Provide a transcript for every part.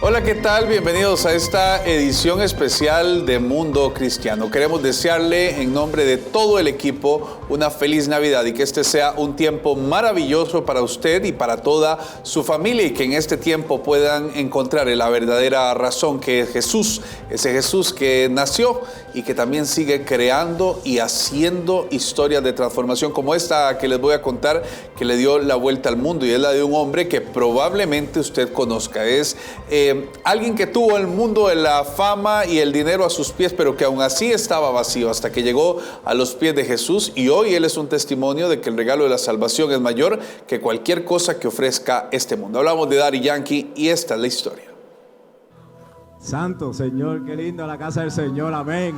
Hola, ¿qué tal? Bienvenidos a esta edición especial de Mundo Cristiano. Queremos desearle en nombre de todo el equipo una feliz Navidad y que este sea un tiempo maravilloso para usted y para toda su familia, y que en este tiempo puedan encontrar la verdadera razón, que es Jesús, ese Jesús que nació y que también sigue creando y haciendo historias de transformación como esta que les voy a contar, que le dio la vuelta al mundo, y es la de un hombre que probablemente usted conozca. Es alguien que tuvo el mundo de la fama y el dinero a sus pies, pero que aún así estaba vacío hasta que llegó a los pies de Jesús, y hoy él es un testimonio de que el regalo de la salvación es mayor que cualquier cosa que ofrezca este mundo. Hablamos de Daddy Yankee y esta es la historia. Santo Señor, qué lindo la casa del Señor, amén.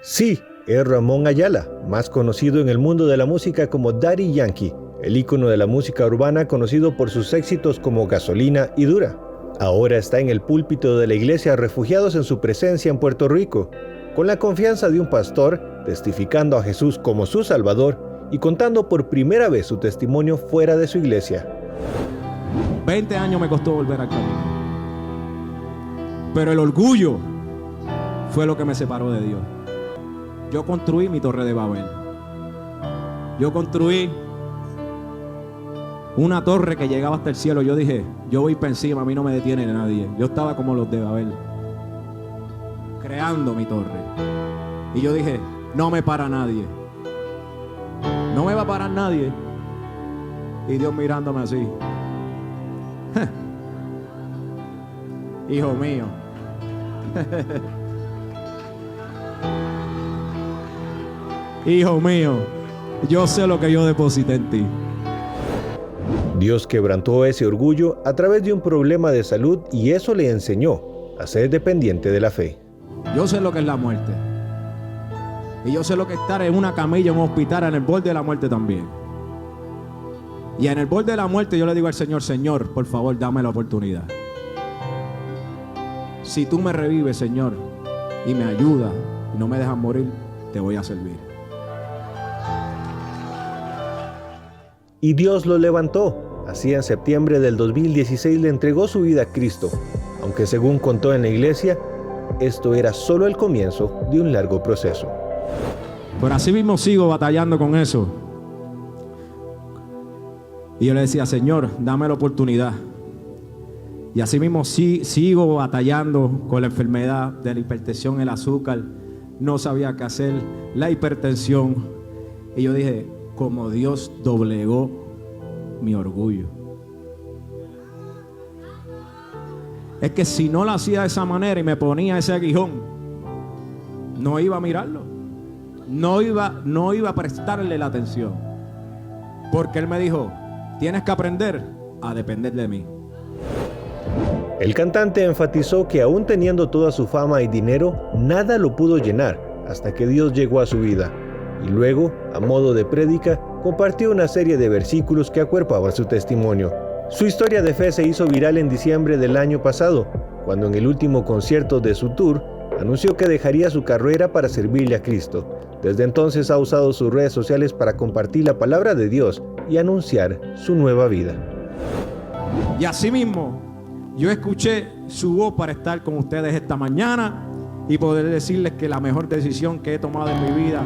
Sí, es Ramón Ayala, más conocido en el mundo de la música como Daddy Yankee, el ícono de la música urbana conocido por sus éxitos como Gasolina y Dura. Ahora está en el púlpito de la iglesia Refugiados en su presencia en Puerto Rico, con la confianza de un pastor, testificando a Jesús como su Salvador y contando por primera vez su testimonio fuera de su iglesia. 20 años me costó volver al camino, pero el orgullo fue lo que me separó de Dios. Yo construí mi torre de Babel. Yo construí una torre que llegaba hasta el cielo. Yo dije, yo voy para encima, a mí no me detiene nadie. Yo estaba como los de Babel, creando mi torre. Y yo dije, no me para nadie. No me va a parar nadie. Y Dios mirándome así. Hijo mío. Hijo mío, yo sé lo que yo deposité en ti. Dios quebrantó ese orgullo a través de un problema de salud, y eso le enseñó a ser dependiente de la fe. Yo sé lo que es la muerte. Y yo sé lo que es estar en una camilla, en un hospital, en el borde de la muerte también. Y en el borde de la muerte yo le digo al Señor, Señor, por favor, dame la oportunidad. Si tú me revives, Señor, y me ayudas y no me dejas morir, te voy a servir. Y Dios lo levantó. Así, en septiembre del 2016 le entregó su vida a Cristo, aunque según contó en la iglesia, esto era solo el comienzo de un largo proceso. Pero así mismo sigo batallando con eso. Y yo le decía, Señor, dame la oportunidad. Y así mismo sigo batallando con la enfermedad de la hipertensión, el azúcar. No sabía qué hacer, la hipertensión. Y yo dije, como Dios doblegó mi orgullo. Es que si no lo hacía de esa manera y me ponía ese aguijón, no iba a mirarlo. No iba a prestarle la atención. Porque Él me dijo, tienes que aprender a depender de mí. El cantante enfatizó que aún teniendo toda su fama y dinero, nada lo pudo llenar hasta que Dios llegó a su vida. Y luego, a modo de prédica, compartió una serie de versículos que acuerpaban su testimonio. Su historia de fe se hizo viral en diciembre del año pasado, cuando en el último concierto de su tour, anunció que dejaría su carrera para servirle a Cristo. Desde entonces ha usado sus redes sociales para compartir la palabra de Dios y anunciar su nueva vida. Y así mismo, yo escuché su voz para estar con ustedes esta mañana y poder decirles que la mejor decisión que he tomado en mi vida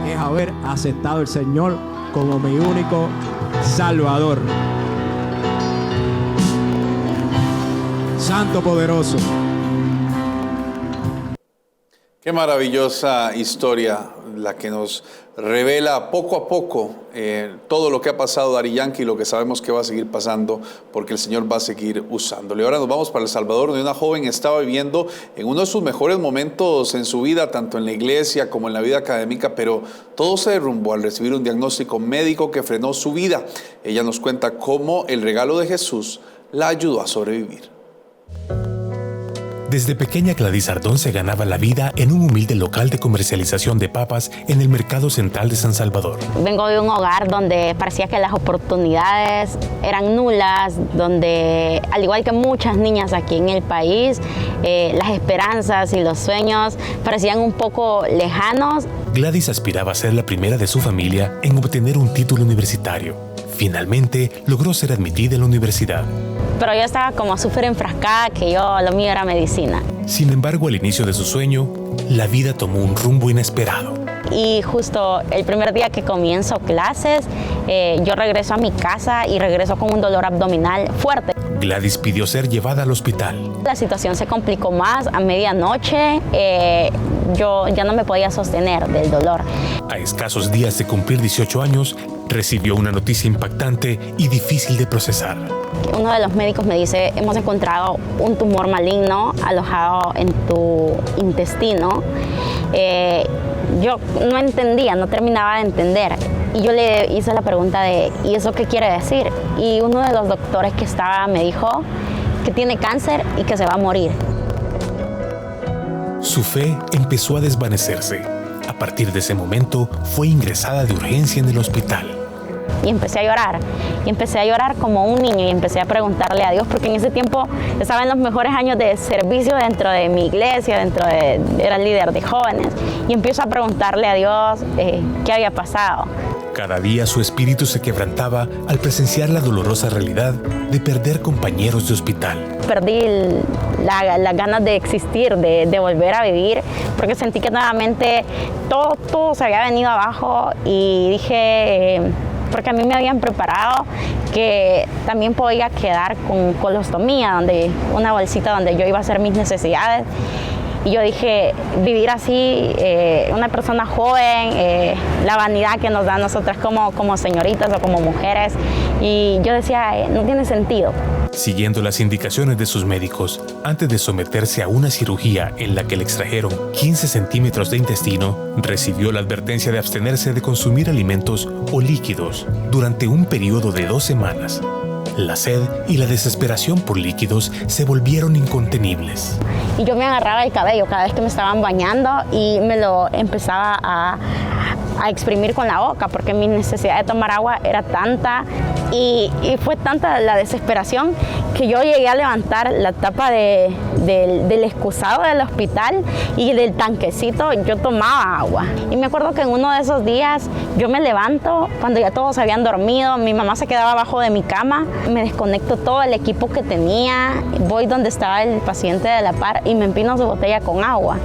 es haber aceptado al Señor como mi único Salvador. Santo poderoso. Qué maravillosa historia la que nos revela poco a poco todo lo que ha pasado Daddy Yankee y lo que sabemos que va a seguir pasando, porque el Señor va a seguir usándole. Ahora nos vamos para El Salvador, donde una joven estaba viviendo en uno de sus mejores momentos en su vida, tanto en la iglesia como en la vida académica, pero todo se derrumbó al recibir un diagnóstico médico que frenó su vida. Ella nos cuenta cómo el regalo de Jesús la ayudó a sobrevivir. Desde pequeña, Gladys Ardón se ganaba la vida en un humilde local de comercialización de papas en el Mercado Central de San Salvador. Vengo de un hogar donde parecía que las oportunidades eran nulas, donde, al igual que muchas niñas aquí en el país, las esperanzas y los sueños parecían un poco lejanos. Gladys aspiraba a ser la primera de su familia en obtener un título universitario. Finalmente, logró ser admitida en la universidad. pero yo estaba como súper enfrascada que lo mío era medicina. Sin embargo, al inicio de su sueño, la vida tomó un rumbo inesperado. Y justo el primer día que comienzo clases, yo regreso a mi casa y regreso con un dolor abdominal fuerte. Gladys pidió ser llevada al hospital. La situación se complicó más. A medianoche yo ya no me podía sostener del dolor. A escasos días de cumplir 18 años, recibió una noticia impactante y difícil de procesar. Uno de los médicos me dice, hemos encontrado un tumor maligno alojado en tu intestino. Yo no entendía, no terminaba de entender. Y yo le hice la pregunta de, ¿y eso qué quiere decir? Y uno de los doctores que estaba me dijo que tiene cáncer y que se va a morir. Su fe empezó a desvanecerse. A partir de ese momento, fue ingresada de urgencia en el hospital. Y empecé a llorar. Y empecé a llorar como un niño y empecé a preguntarle a Dios, porque en ese tiempo estaba en los mejores años de servicio dentro de mi iglesia, era líder de jóvenes. Y empiezo a preguntarle a Dios qué había pasado. Cada día su espíritu se quebrantaba al presenciar la dolorosa realidad de perder compañeros de hospital. Perdí las ganas de existir, de volver a vivir, porque sentí que nuevamente todo se había venido abajo y dije, porque a mí me habían preparado que también podía quedar con colostomía, una bolsita donde yo iba a hacer mis necesidades. Y yo dije, vivir así, una persona joven, la vanidad que nos da a nosotras como señoritas o como mujeres. Y yo decía, no tiene sentido. Siguiendo las indicaciones de sus médicos, antes de someterse a una cirugía en la que le extrajeron 15 centímetros de intestino, recibió la advertencia de abstenerse de consumir alimentos o líquidos durante un periodo de 2 semanas. La sed y la desesperación por líquidos se volvieron incontenibles. Y yo me agarraba el cabello cada vez que me estaban bañando y me lo empezaba a exprimir con la boca porque mi necesidad de tomar agua era tanta y fue tanta la desesperación que yo llegué a levantar la tapa del excusado del hospital y del tanquecito yo tomaba agua. Y me acuerdo que en uno de esos días yo me levanto cuando ya todos habían dormido, mi mamá se quedaba abajo de mi cama, me desconecto todo el equipo que tenía, voy donde estaba el paciente de la par y me empino su botella con agua.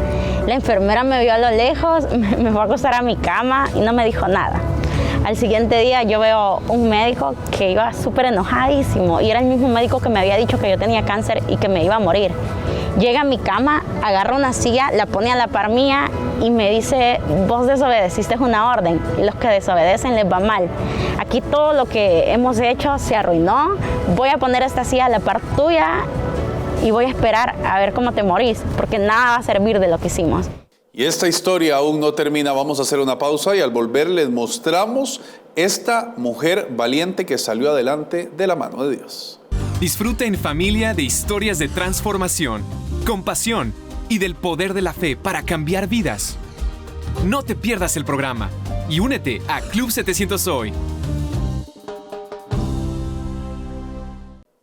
La enfermera me vio a lo lejos, me fue a acostar a mi cama y no me dijo nada. Al siguiente día yo veo un médico que iba súper enojadísimo y era el mismo médico que me había dicho que yo tenía cáncer y que me iba a morir. Llega a mi cama, agarra una silla, la pone a la par mía y me dice, vos desobedeciste una orden y los que desobedecen les va mal. Aquí todo lo que hemos hecho se arruinó, voy a poner esta silla a la par tuya y voy a esperar a ver cómo te morís, porque nada va a servir de lo que hicimos. Y esta historia aún no termina, vamos a hacer una pausa y al volver les mostramos esta mujer valiente que salió adelante de la mano de Dios. Disfruta en familia de historias de transformación, compasión y del poder de la fe para cambiar vidas. No te pierdas el programa y únete a Club 700 Hoy.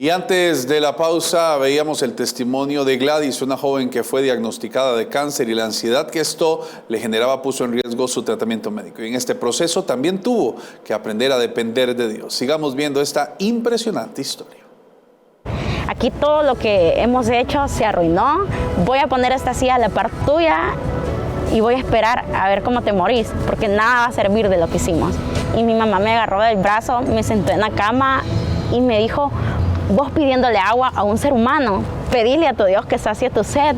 Y antes de la pausa veíamos el testimonio de Gladys, una joven que fue diagnosticada de cáncer y la ansiedad que esto le generaba puso en riesgo su tratamiento médico. Y en este proceso también tuvo que aprender a depender de Dios. Sigamos viendo esta impresionante historia. Aquí todo lo que hemos hecho se arruinó, voy a poner esta silla a la par tuya y voy a esperar a ver cómo te morís, porque nada va a servir de lo que hicimos. Y mi mamá me agarró del brazo, me sentó en la cama y me dijo, vos pidiéndole agua a un ser humano, pedile a tu Dios que sacie tu sed.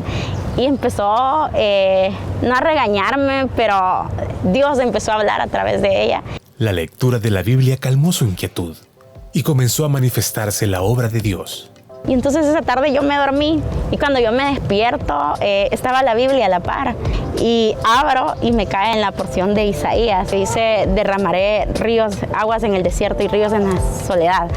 Y empezó no a regañarme, pero Dios empezó a hablar a través de ella. La lectura de la Biblia calmó su inquietud y comenzó a manifestarse la obra de Dios. Y entonces esa tarde yo me dormí y cuando yo me despierto estaba la Biblia a la par y abro y me cae en la porción de Isaías. Dice, derramaré ríos, aguas en el desierto y ríos en la soledad.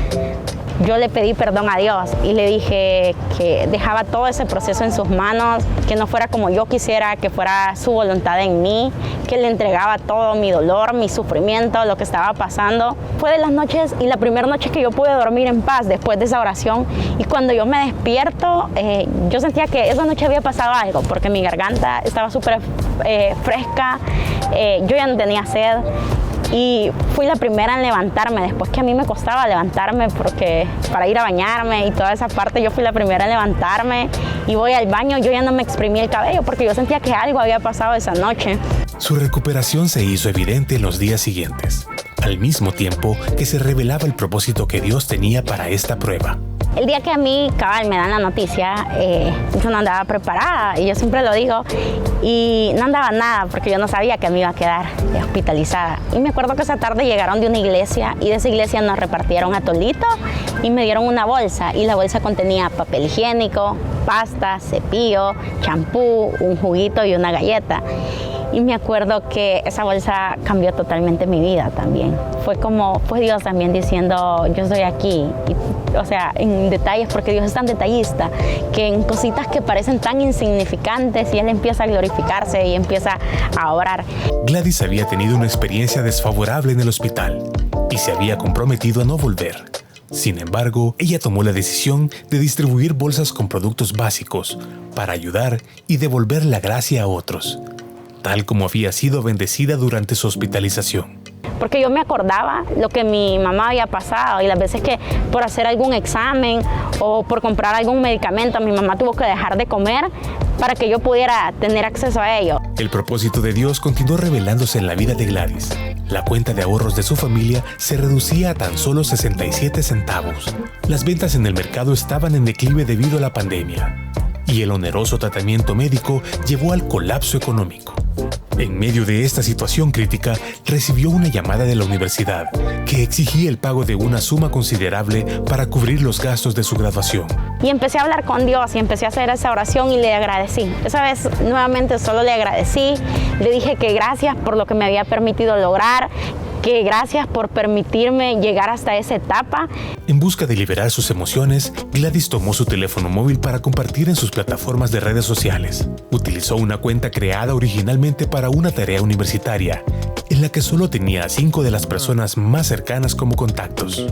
Yo le pedí perdón a Dios y le dije que dejaba todo ese proceso en sus manos, que no fuera como yo quisiera, que fuera su voluntad en mí, que le entregaba todo mi dolor, mi sufrimiento, lo que estaba pasando. Fue de las noches y la primera noche que yo pude dormir en paz después de esa oración. Y cuando yo me despierto, yo sentía que esa noche había pasado algo, porque mi garganta estaba súper fresca, yo ya no tenía sed. y fui la primera en levantarme, después que a mí me costaba levantarme porque para ir a bañarme y toda esa parte, yo fui la primera en levantarme y voy al baño, yo ya no me exprimí el cabello porque yo sentía que algo había pasado esa noche. Su recuperación se hizo evidente en los días siguientes, al mismo tiempo que se revelaba el propósito que Dios tenía para esta prueba. El día que a mí, cabal, me dan la noticia, yo no andaba preparada, y yo siempre lo digo, y no andaba nada porque yo no sabía que me iba a quedar hospitalizada. Y me acuerdo que esa tarde llegaron de una iglesia y de esa iglesia nos repartieron atolito y me dieron una bolsa, y la bolsa contenía papel higiénico, pasta, cepillo, champú, un juguito y una galleta. Y me acuerdo que esa bolsa cambió totalmente mi vida también. Fue Dios también diciendo, yo estoy aquí. Y, o sea, en detalles, porque Dios es tan detallista, que en cositas que parecen tan insignificantes, y Él empieza a glorificarse y empieza a orar. Gladys había tenido una experiencia desfavorable en el hospital y se había comprometido a no volver. Sin embargo, ella tomó la decisión de distribuir bolsas con productos básicos para ayudar y devolver la gracia a otros, tal como había sido bendecida durante su hospitalización. Porque yo me acordaba lo que mi mamá había pasado y las veces que por hacer algún examen o por comprar algún medicamento mi mamá tuvo que dejar de comer para que yo pudiera tener acceso a ello. El propósito de Dios continuó revelándose en la vida de Gladys. La cuenta de ahorros de su familia se reducía a tan solo 67 centavos. Las ventas en el mercado estaban en declive debido a la pandemia, y el oneroso tratamiento médico llevó al colapso económico. En medio de esta situación crítica, recibió una llamada de la universidad que exigía el pago de una suma considerable para cubrir los gastos de su graduación. Y empecé a hablar con Dios y empecé a hacer esa oración y le agradecí. Esa vez nuevamente solo le agradecí, le dije que gracias por lo que me había permitido lograr, que gracias por permitirme llegar hasta esa etapa. En busca de liberar sus emociones, Gladys tomó su teléfono móvil para compartir en sus plataformas de redes sociales. Utilizó una cuenta creada originalmente para una tarea universitaria, en la que solo tenía a 5 de las personas más cercanas como contactos.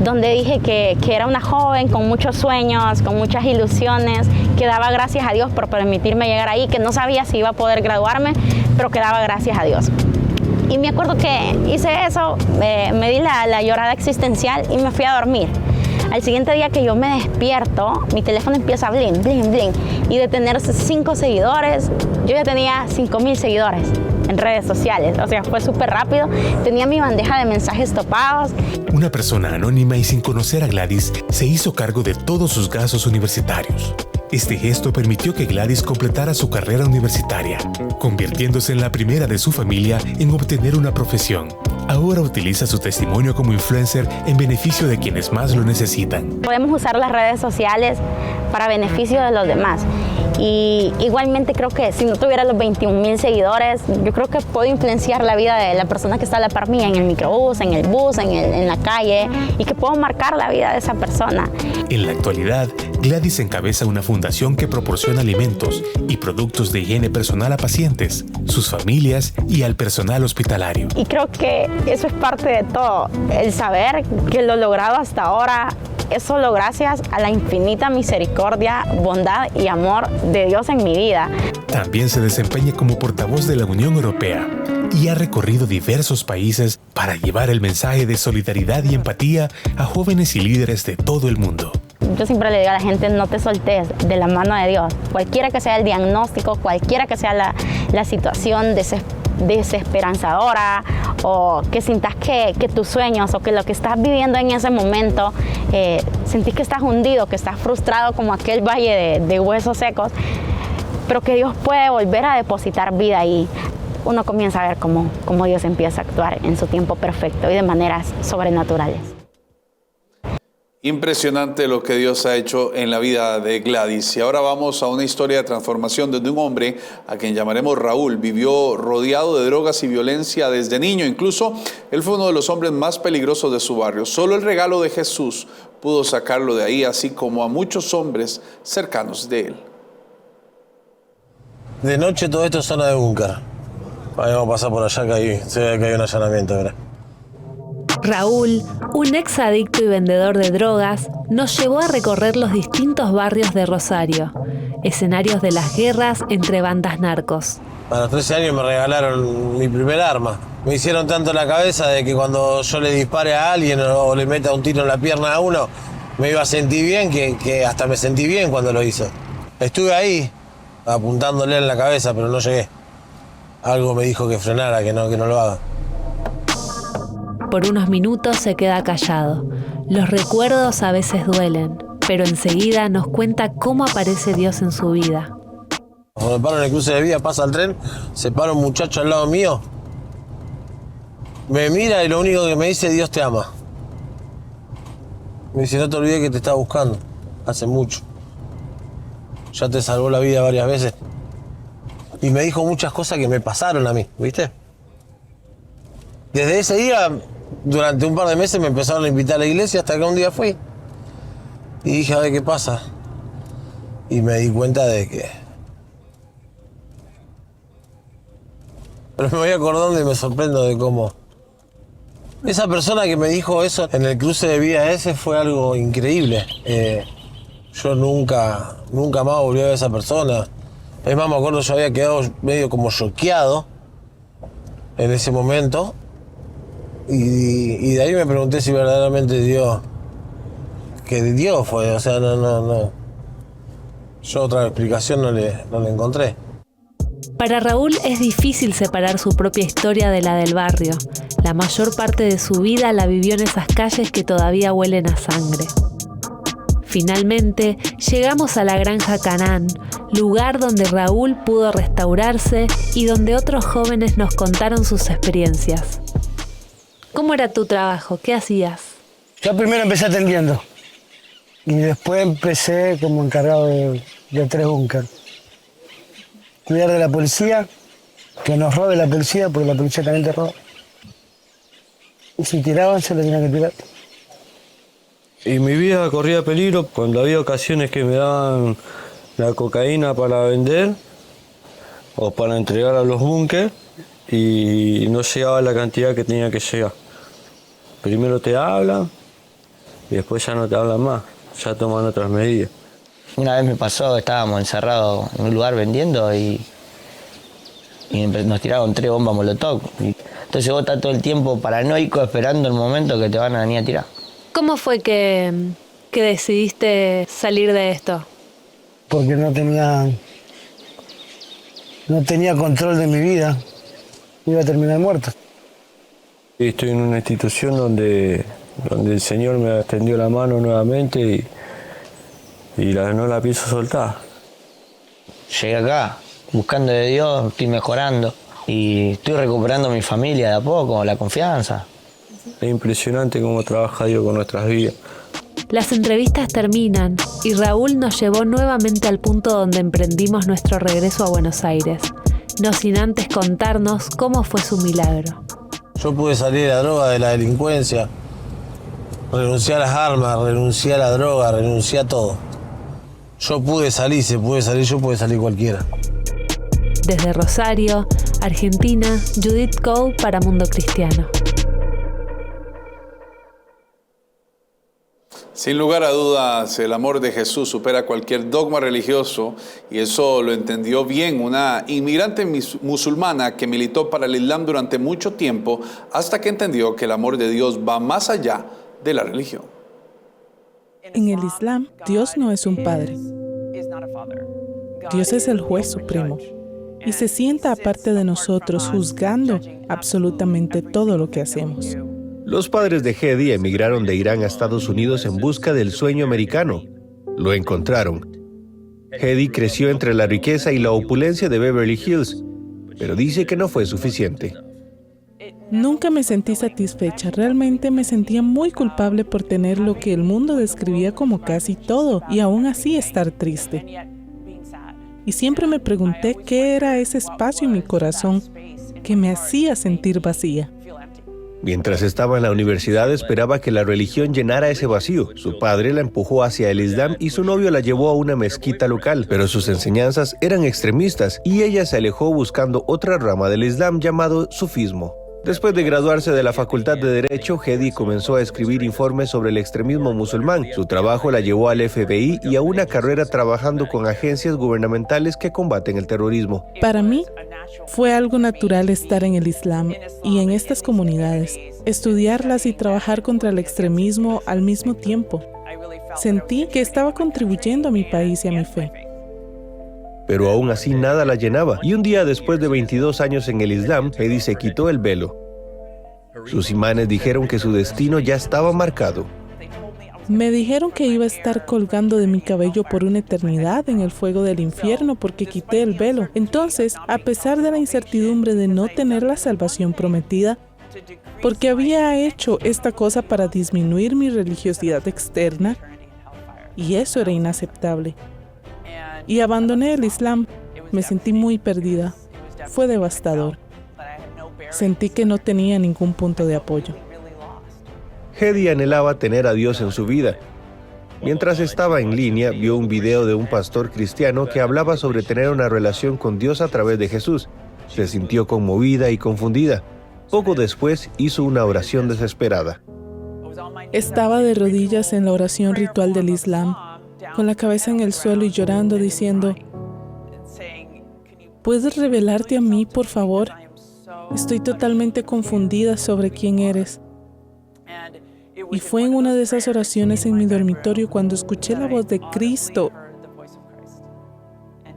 Donde dije que era una joven con muchos sueños, con muchas ilusiones, que daba gracias a Dios por permitirme llegar ahí, que no sabía si iba a poder graduarme, pero que daba gracias a Dios. Y me acuerdo que hice eso, me di la llorada existencial y me fui a dormir. Al siguiente día que yo me despierto, mi teléfono empieza a bling, bling, bling. Y de tener 5 seguidores, yo ya tenía 5,000 seguidores en redes sociales. O sea, fue súper rápido. Tenía mi bandeja de mensajes topados. Una persona anónima y sin conocer a Gladys se hizo cargo de todos sus gastos universitarios. Este gesto permitió que Gladys completara su carrera universitaria, convirtiéndose en la primera de su familia en obtener una profesión. Ahora utiliza su testimonio como influencer en beneficio de quienes más lo necesitan. Podemos usar las redes sociales para beneficio de los demás. Y igualmente creo que si no tuviera los 21,000 seguidores, yo creo que puedo influenciar la vida de la persona que está a la par mía en el microbús, en el bus, en la calle, y que puedo marcar la vida de esa persona. En la actualidad, Gladys encabeza una fundación que proporciona alimentos y productos de higiene personal a pacientes, sus familias y al personal hospitalario. Y creo que eso es parte de todo, el saber que lo logrado hasta ahora es solo gracias a la infinita misericordia, bondad y amor de Dios en mi vida. También se desempeña como portavoz de la Unión Europea y ha recorrido diversos países para llevar el mensaje de solidaridad y empatía a jóvenes y líderes de todo el mundo. Yo siempre le digo a la gente, no te soltes de la mano de Dios. Cualquiera que sea el diagnóstico, cualquiera que sea la situación desesperanzadora, o que sientas que tus sueños o que lo que estás viviendo en ese momento, sentís que estás hundido, que estás frustrado como aquel valle de huesos secos, pero que Dios puede volver a depositar vida ahí. Uno comienza a ver cómo Dios empieza a actuar en su tiempo perfecto y de maneras sobrenaturales. Impresionante lo que Dios ha hecho en la vida de Gladys. Y ahora vamos a una historia de transformación donde un hombre, a quien llamaremos Raúl, vivió rodeado de drogas y violencia desde niño. Incluso él fue uno de los hombres más peligrosos de su barrio. Solo el regalo de Jesús pudo sacarlo de ahí, así como a muchos hombres cercanos de él. De noche todo esto es zona de búnker. Vamos a pasar por allá que se ve que hay un allanamiento ahora. Raúl, un ex adicto y vendedor de drogas, nos llevó a recorrer los distintos barrios de Rosario, escenarios de las guerras entre bandas narcos. A los 13 años me regalaron mi primer arma. Me hicieron tanto la cabeza de que cuando yo le dispare a alguien o le meta un tiro en la pierna a uno, me iba a sentir bien, que hasta me sentí bien cuando lo hice. Estuve ahí, apuntándole en la cabeza, pero no llegué. Algo me dijo que frenara, que no lo haga. Por unos minutos se queda callado. Los recuerdos a veces duelen, pero enseguida nos cuenta cómo aparece Dios en su vida. Cuando me paro en el cruce de vía, pasa el tren, se para un muchacho al lado mío, me mira y lo único que me dice, Dios te ama. Me dice, no te olvides que te estaba buscando, hace mucho. Ya te salvó la vida varias veces. Y me dijo muchas cosas que me pasaron a mí, ¿viste? Desde ese día, durante un par de meses me empezaron a invitar a la iglesia hasta que un día fui. Y dije, a ver qué pasa. Y me di cuenta de que... Pero me voy acordando y me sorprendo de cómo... Esa persona que me dijo eso en el cruce de vía ese fue algo increíble. Yo nunca más volví a ver a esa persona. Es más, me acuerdo, yo había quedado medio como choqueado en ese momento. Y de ahí me pregunté si verdaderamente Dios... Que Dios fue, o sea, no. Yo otra explicación no le encontré. Para Raúl es difícil separar su propia historia de la del barrio. La mayor parte de su vida la vivió en esas calles que todavía huelen a sangre. Finalmente, llegamos a la Granja Canaán, lugar donde Raúl pudo restaurarse y donde otros jóvenes nos contaron sus experiencias. ¿Cómo era tu trabajo? ¿Qué hacías? Yo primero empecé atendiendo y después empecé como encargado de 3 búnkeres. Cuidar de la policía, que nos robe la policía, porque la policía también te roba. Y si tiraban, se lo tenían que tirar. Y mi vida corría peligro cuando había ocasiones que me daban la cocaína para vender o para entregar a los búnkeres y no llegaba la cantidad que tenía que llegar. Primero te hablan y después ya no te hablan más, ya toman otras medidas. Una vez me pasó, estábamos encerrados en un lugar vendiendo y nos tiraron 3 bombas molotov. Entonces vos estás todo el tiempo paranoico esperando el momento que te van a venir a tirar. ¿Cómo fue que decidiste salir de esto? Porque no tenía control de mi vida. Iba a terminar muerto. Estoy en una institución donde el Señor me extendió la mano nuevamente y no la pienso soltar. Llegué acá, buscando de Dios, estoy mejorando y estoy recuperando mi familia de a poco, la confianza. Es impresionante cómo trabaja Dios con nuestras vidas. Las entrevistas terminan y Raúl nos llevó nuevamente al punto donde emprendimos nuestro regreso a Buenos Aires, no sin antes contarnos cómo fue su milagro. Yo pude salir de la droga, de la delincuencia, renuncié a las armas, renuncié a la droga, renuncié a todo. Yo pude salir, se puede salir, yo puede salir cualquiera. Desde Rosario, Argentina, Judith Cole para Mundo Cristiano. Sin lugar a dudas, el amor de Jesús supera cualquier dogma religioso y eso lo entendió bien una inmigrante musulmana que militó para el Islam durante mucho tiempo hasta que entendió que el amor de Dios va más allá de la religión. En el Islam, Dios no es un padre. Dios es el juez supremo y se sienta aparte de nosotros juzgando absolutamente todo lo que hacemos. Los padres de Hedy emigraron de Irán a Estados Unidos en busca del sueño americano. Lo encontraron. Hedy creció entre la riqueza y la opulencia de Beverly Hills, pero dice que no fue suficiente. Nunca me sentí satisfecha. Realmente me sentía muy culpable por tener lo que el mundo describía como casi todo y aún así estar triste. Y siempre me pregunté qué era ese espacio en mi corazón que me hacía sentir vacía. Mientras estaba en la universidad esperaba que la religión llenara ese vacío. Su padre la empujó hacia el Islam y su novio la llevó a una mezquita local, pero sus enseñanzas eran extremistas y ella se alejó buscando otra rama del Islam llamado sufismo. Después de graduarse de la Facultad de Derecho, Hedy comenzó a escribir informes sobre el extremismo musulmán. Su trabajo la llevó al FBI y a una carrera trabajando con agencias gubernamentales que combaten el terrorismo. Para mí, fue algo natural estar en el Islam y en estas comunidades, estudiarlas y trabajar contra el extremismo al mismo tiempo. Sentí que estaba contribuyendo a mi país y a mi fe. Pero aún así nada la llenaba, y un día después de 22 años en el Islam, Hedy se quitó el velo. Sus imanes dijeron que su destino ya estaba marcado. Me dijeron que iba a estar colgando de mi cabello por una eternidad en el fuego del infierno porque quité el velo. Entonces, a pesar de la incertidumbre de no tener la salvación prometida, porque había hecho esta cosa para disminuir mi religiosidad externa, y eso era inaceptable. Y abandoné el Islam. Me sentí muy perdida. Fue devastador. Sentí que no tenía ningún punto de apoyo. Hedy anhelaba tener a Dios en su vida. Mientras estaba en línea, vio un video de un pastor cristiano que hablaba sobre tener una relación con Dios a través de Jesús. Se sintió conmovida y confundida. Poco después hizo una oración desesperada. Estaba de rodillas en la oración ritual del Islam, con la cabeza en el suelo y llorando, diciendo: ¿puedes revelarte a mí, por favor? Estoy totalmente confundida sobre quién eres. Y fue en una de esas oraciones en mi dormitorio cuando escuché la voz de Cristo.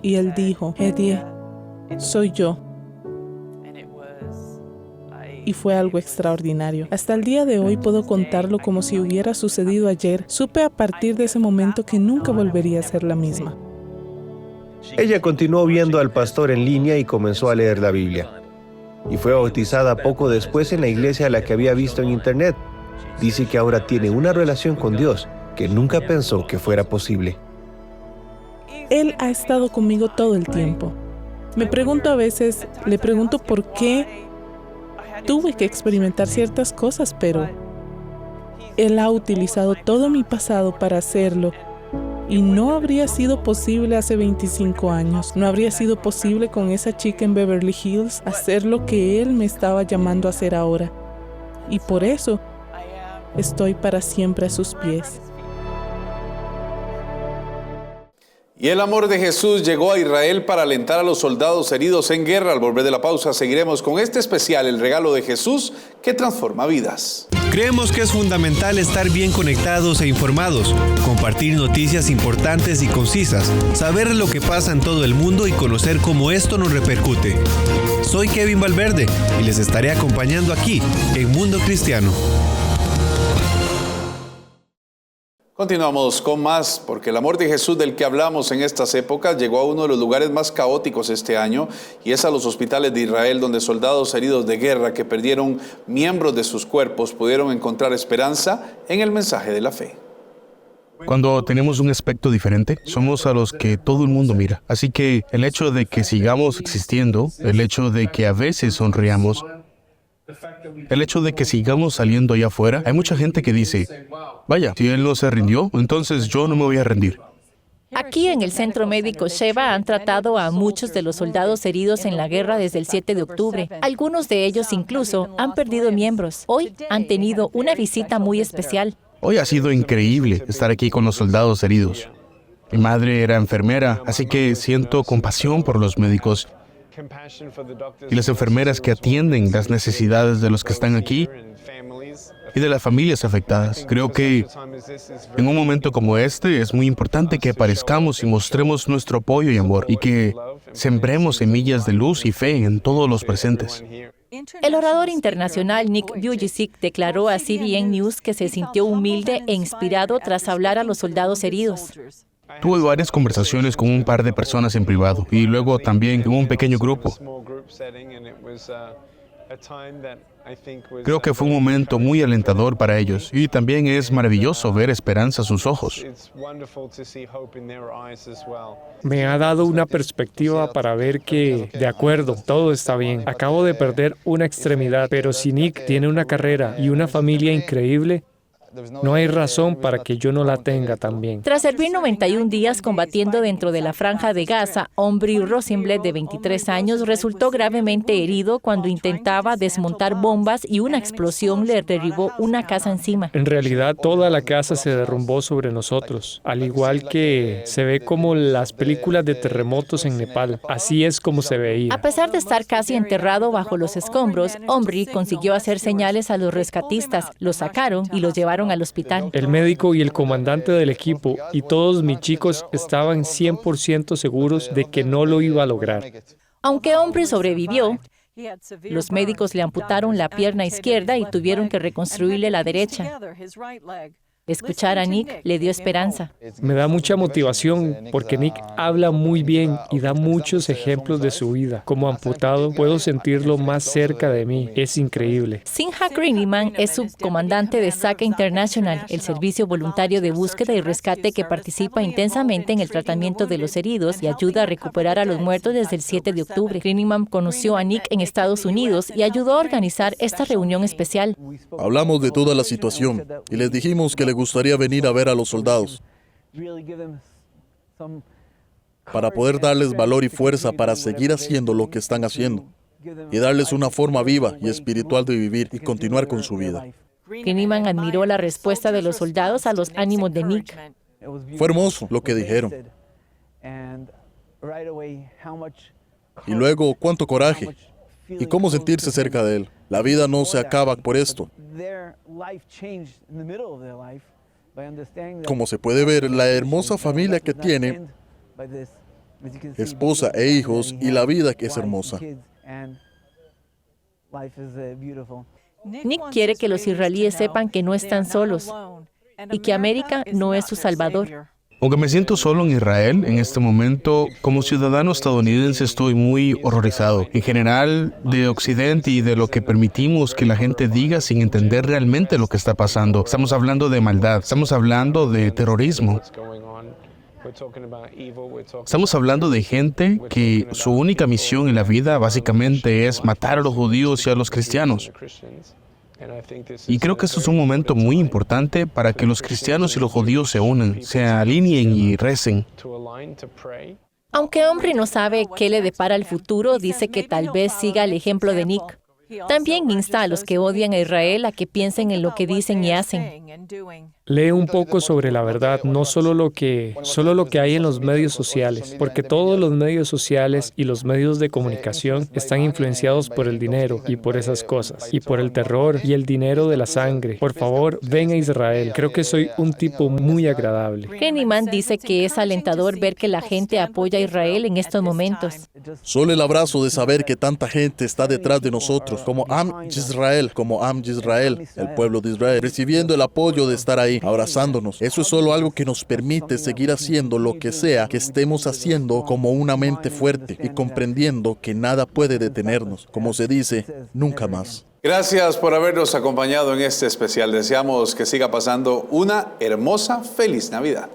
Y Él dijo: Hedy, soy yo. Y fue algo extraordinario. Hasta el día de hoy puedo contarlo como si hubiera sucedido ayer. Supe a partir de ese momento que nunca volvería a ser la misma. Ella continuó viendo al pastor en línea y comenzó a leer la Biblia. Y fue bautizada poco después en la iglesia a la que había visto en internet. Dice que ahora tiene una relación con Dios que nunca pensó que fuera posible. Él ha estado conmigo todo el tiempo. Me pregunto a veces, le pregunto por qué tuve que experimentar ciertas cosas, pero Él ha utilizado todo mi pasado para hacerlo. Y no habría sido posible hace 25 años. No habría sido posible con esa chica en Beverly Hills hacer lo que Él me estaba llamando a hacer ahora. Y por eso estoy para siempre a sus pies. Y el amor de Jesús llegó a Israel para alentar a los soldados heridos en guerra. Al volver de la pausa seguiremos con este especial, el regalo de Jesús que transforma vidas. Creemos que es fundamental estar bien conectados e informados, compartir noticias importantes y concisas, saber lo que pasa en todo el mundo y conocer cómo esto nos repercute. Soy Kevin Valverde y les estaré acompañando aquí en Mundo Cristiano. Continuamos con más, porque el amor de Jesús del que hablamos en estas épocas llegó a uno de los lugares más caóticos este año, y es a los hospitales de Israel, donde soldados heridos de guerra que perdieron miembros de sus cuerpos pudieron encontrar esperanza en el mensaje de la fe. Cuando tenemos un aspecto diferente, somos a los que todo el mundo mira. Así que el hecho de que sigamos existiendo, el hecho de que a veces sonriamos, el hecho de que sigamos saliendo allá afuera, hay mucha gente que dice: vaya, si él no se rindió, entonces yo no me voy a rendir. Aquí en el Centro Médico Sheba han tratado a muchos de los soldados heridos en la guerra desde el 7 de octubre. Algunos de ellos incluso han perdido miembros. Hoy han tenido una visita muy especial. Hoy ha sido increíble estar aquí con los soldados heridos. Mi madre era enfermera, así que siento compasión por los médicos y las enfermeras que atienden las necesidades de los que están aquí y de las familias afectadas. Creo que en un momento como este es muy importante que aparezcamos y mostremos nuestro apoyo y amor, y que sembremos semillas de luz y fe en todos los presentes. El orador internacional Nick Vujicic declaró a CBN News que se sintió humilde e inspirado tras hablar a los soldados heridos. Tuve varias conversaciones con un par de personas en privado y luego también en un pequeño grupo. Creo que fue un momento muy alentador para ellos, y también es maravilloso ver esperanza en sus ojos. Me ha dado una perspectiva para ver que, de acuerdo, todo está bien. Acabo de perder una extremidad, pero si Nick tiene una carrera y una familia increíble, No hay razón para que yo no la tenga también. Tras servir 91 días combatiendo dentro de la Franja de Gaza, Omri Rosenblatt, de 23 años, resultó gravemente herido cuando intentaba desmontar bombas y una explosión le derribó una casa encima. En realidad, toda la casa se derrumbó sobre nosotros, al igual que se ve como las películas de terremotos en Nepal. Así es como se veía. A pesar de estar casi enterrado bajo los escombros, Omri consiguió hacer señales a los rescatistas, los sacaron y los llevaron al hospital. El médico y el comandante del equipo y todos mis chicos estaban 100% seguros de que no lo iba a lograr. Aunque Omri sobrevivió, los médicos le amputaron la pierna izquierda y tuvieron que reconstruirle la derecha. Escuchar a Nick le dio esperanza. Me da mucha motivación porque Nick habla muy bien y da muchos ejemplos de su vida. Como amputado, puedo sentirlo más cerca de mí. Es increíble. Sinha Greeniman es subcomandante de SACA International, el servicio voluntario de búsqueda y rescate que participa intensamente en el tratamiento de los heridos y ayuda a recuperar a los muertos desde el 7 de octubre. Greeniman conoció a Nick en Estados Unidos y ayudó a organizar esta reunión especial. Hablamos de toda la situación y les dijimos que le gustaría venir a ver a los soldados para poder darles valor y fuerza para seguir haciendo lo que están haciendo y darles una forma viva y espiritual de vivir y continuar con su vida. Greeniman admiró la respuesta de los soldados a los ánimos de Nick. Fue hermoso lo que dijeron. Y luego, cuánto coraje y cómo sentirse cerca de él. La vida no se acaba por esto. Como se puede ver, la hermosa familia que tiene, esposa e hijos, y la vida que es hermosa. Nick quiere que los israelíes sepan que no están solos y que América no es su salvador. Aunque me siento solo en Israel, en este momento, como ciudadano estadounidense estoy muy horrorizado. En general, de Occidente y de lo que permitimos que la gente diga sin entender realmente lo que está pasando. Estamos hablando de maldad, estamos hablando de terrorismo. Estamos hablando de gente que su única misión en la vida básicamente es matar a los judíos y a los cristianos. Y creo que esto es un momento muy importante para que los cristianos y los judíos se unan, se alineen y recen. Aunque Omri no sabe qué le depara el futuro, dice que tal vez siga el ejemplo de Nick. También insta a los que odian a Israel a que piensen en lo que dicen y hacen. Lee un poco sobre la verdad, no solo lo que hay en los medios sociales, porque todos los medios sociales y los medios de comunicación están influenciados por el dinero y por esas cosas, y por el terror y el dinero de la sangre. Por favor, ven a Israel. Creo que soy un tipo muy agradable. Greeniman dice que es alentador ver que la gente apoya a Israel en estos momentos. Solo el abrazo de saber que tanta gente está detrás de nosotros, como Am Yisrael, el pueblo de Israel, recibiendo el apoyo de estar ahí, abrazándonos. Eso es solo algo que nos permite seguir haciendo lo que sea que estemos haciendo como una mente fuerte y comprendiendo que nada puede detenernos. Como se dice, nunca más. Gracias por habernos acompañado en este especial. Deseamos que siga pasando una hermosa, feliz Navidad.